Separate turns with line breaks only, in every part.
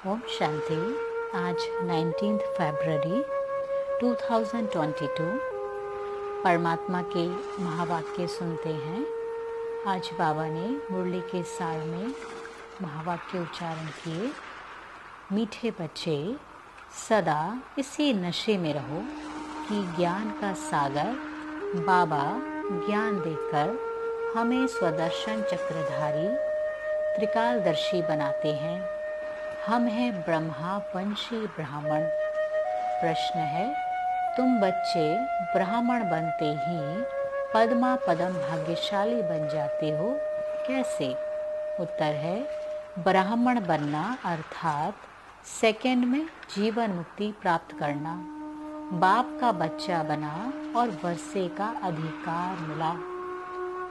ओम शांति। आज 19 फरवरी 2022 परमात्मा के महावाक्य सुनते हैं। आज बाबा ने मुरली के सार में महावाक्य उच्चारण किए। मीठे बच्चे, सदा इसी नशे में रहो कि ज्ञान का सागर बाबा ज्ञान देकर हमें स्वदर्शन चक्रधारी त्रिकालदर्शी बनाते हैं। हम हैं ब्रह्मा वंशी ब्राह्मण। प्रश्न है, तुम बच्चे ब्राह्मण बनते ही पद्मा पदम भाग्यशाली बन जाते हो, कैसे? उत्तर है, ब्राह्मण बनना अर्थात सेकंड में जीवन मुक्ति प्राप्त करना। बाप का बच्चा बना और वर्षे का अधिकार मिला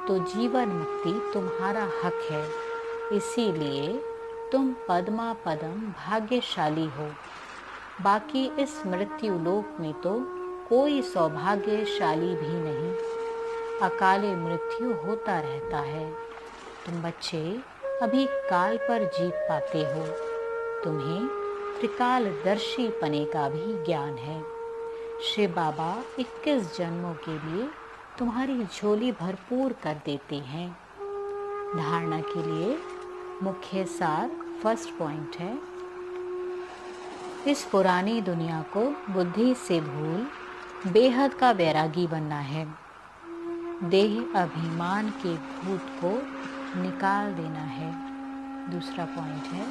तो जीवन मुक्ति तुम्हारा हक है। इसीलिए तुम पद्मा पदम भाग्यशाली हो। बाकी इस मृत्यु लोक में तो कोई सौभाग्यशाली भी नहीं। अकाले मृत्यु होता रहता है। तुम बच्चे अभी काल पर जीत पाते हो। तुम्हें त्रिकालदर्शी पने का भी ज्ञान है। श्री बाबा 21 जन्मों के लिए तुम्हारी झोली भरपूर कर देते हैं। धारणा के लिए मुख्य सार फर्स्ट पॉइंट है, इस पुरानी दुनिया को बुद्धि से भूल बेहद का वैरागी बनना है। देह अभिमान के भूत को निकाल देना है। दूसरा पॉइंट है,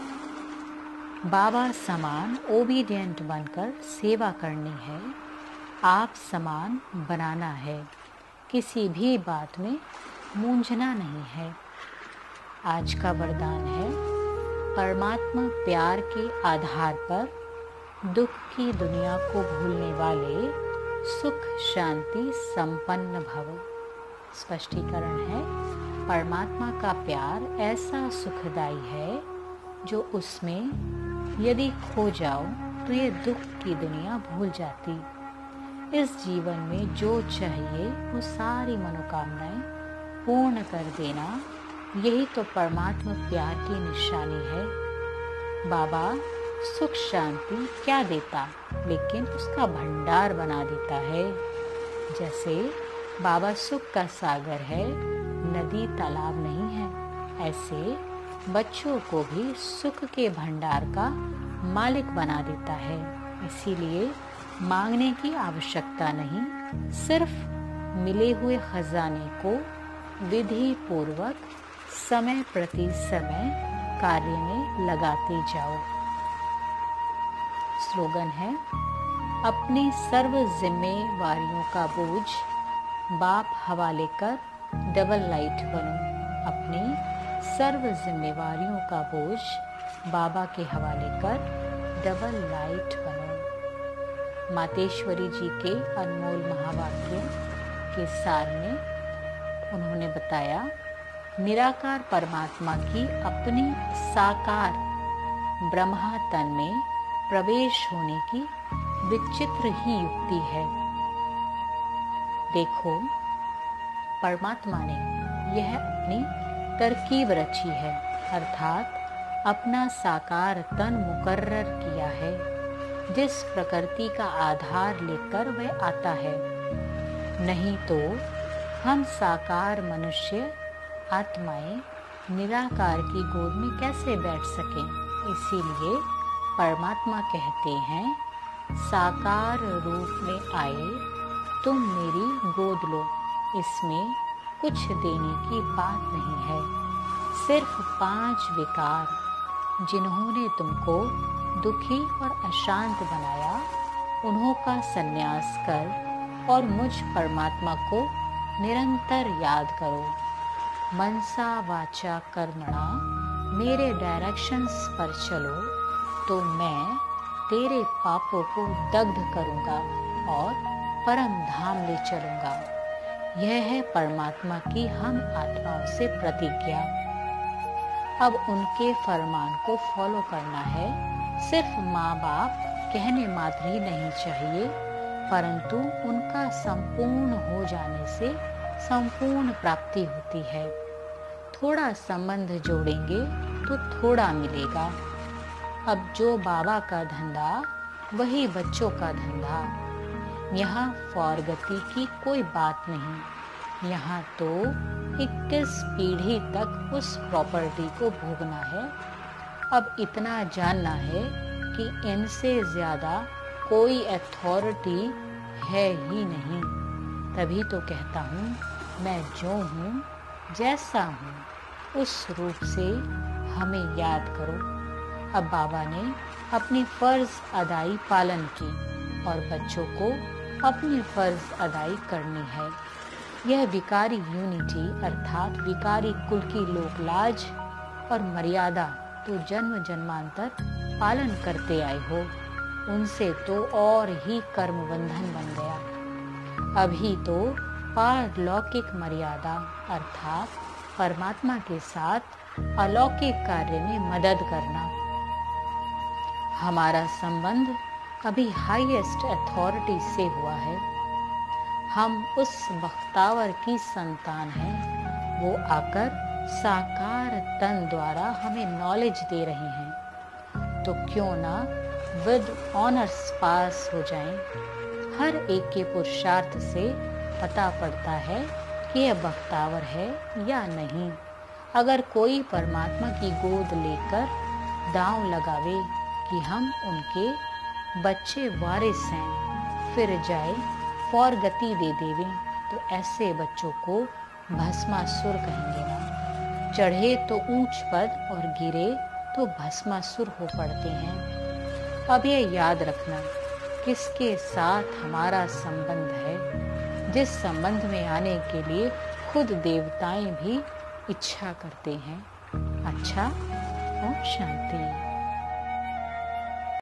बाबा समान ओबीडियंट बनकर सेवा करनी है। आप समान बनाना है। किसी भी बात में मूंझना नहीं है। आज का वरदान है, परमात्मा प्यार के आधार पर दुख की दुनिया को भूलने वाले सुख शांति संपन्न भव। स्पष्टीकरण है, परमात्मा का प्यार ऐसा सुखदाई है जो उसमें यदि खो जाओ तो ये दुख की दुनिया भूल जाती। इस जीवन में जो चाहिए वो सारी मनोकामनाएं पूर्ण कर देना, यही तो परमात्मा प्यार की निशानी है। बाबा सुख शांति क्या देता, लेकिन उसका भंडार बना देता है। जैसे बाबा सुख का सागर है, नदी तालाब नहीं है, ऐसे बच्चों को भी सुख के भंडार का मालिक बना देता है। इसीलिए मांगने की आवश्यकता नहीं, सिर्फ मिले हुए खजाने को विधि पूर्वक समय प्रति समय कार्य में लगाते जाओ। स्लोगन है, अपनी सर्व जिम्मेवारियों का बोझ बाप हवाले कर डबल लाइट बनो। अपनी सर्व जिम्मेवारियों का बोझ बाबा के हवाले कर डबल लाइट बनो। मातेश्वरी जी के अनमोल महावाक्यों के सार में उन्होंने बताया, निराकार परमात्मा की अपनी साकार ब्रह्मा तन में प्रवेश होने की विचित्र ही युक्ति है। देखो, परमात्मा ने यह अपनी तरकीब रची है, अर्थात अपना साकार तन मुकर्रर किया है, जिस प्रकृति का आधार लेकर वह आता है। नहीं तो हम साकार मनुष्य आत्माएं निराकार की गोद में कैसे बैठ सकें। इसीलिए परमात्मा कहते हैं, साकार रूप में आए तुम मेरी गोद लो। इसमें कुछ देने की बात नहीं है, सिर्फ 5 विकार जिन्होंने तुमको दुखी और अशांत बनाया, उन्हों का संन्यास कर और मुझ परमात्मा को निरंतर याद करो। मनसा वाचा कर्मणा मेरे डायरेक्शंस पर चलो तो मैं तेरे पापों को दग्ध करूंगा और परम धाम ले चलूंगा। यह है परमात्मा की हम आत्माओं से प्रतिज्ञा। अब उनके फरमान को फॉलो करना है। सिर्फ माँ बाप कहने मात्र ही नहीं चाहिए, परंतु उनका संपूर्ण हो जाने से संपूर्ण प्राप्ति होती है। थोड़ा संबंध जोड़ेंगे तो थोड़ा मिलेगा। अब जो बाबा का धंधा वही बच्चों का धंधा। यहाँ फॉरगति की कोई बात नहीं। यहाँ तो 21 पीढ़ी तक उस प्रॉपर्टी को भोगना है। अब इतना जानना है कि इनसे ज्यादा कोई अथॉरिटी है ही नहीं। तभी तो कहता हूँ, मैं जो हूँ, जैसा हूँ, उस रूप से हमें याद करो। अब बाबा ने अपनी फर्ज अदाई पालन की और बच्चों को अपनी फर्ज अदाई करनी है। यह विकारी यूनिटी अर्थात विकारी कुल की लोकलाज और मर्यादा तो जन्म जन्मांतर पालन करते आए हो, उनसे तो और ही कर्म बंधन बन गया। अभी तो पारलौकिक मर्यादा अर्थात परमात्मा के साथ अलौकिक कार्य में मदद करना। हमारा संबंध अभी हाईएस्ट अथॉरिटी से हुआ है। हम उस बख्तावर की संतान हैं। वो आकर साकार तन द्वारा हमें नॉलेज दे रहे हैं। तो क्यों ना विद ऑनर्स पास हो जाएं। हर एक के पुरुषार्थ से पता पड़ता है कि यह बख्तावर है या नहीं। अगर कोई परमात्मा की गोद लेकर दांव लगावे कि हम उनके बच्चे वारिस हैं, फिर जाए फॉरगति दे देवे, तो ऐसे बच्चों को भस्मासुर कहेंगे ना। चढ़े तो ऊंच पद और गिरे तो भस्मासुर हो पड़ते हैं। अब ये याद रखना, किसके साथ हमारा संबंध है, जिस संबंध में आने के लिए खुद देवताएं भी इच्छा करते हैं। अच्छा, ओम शांति।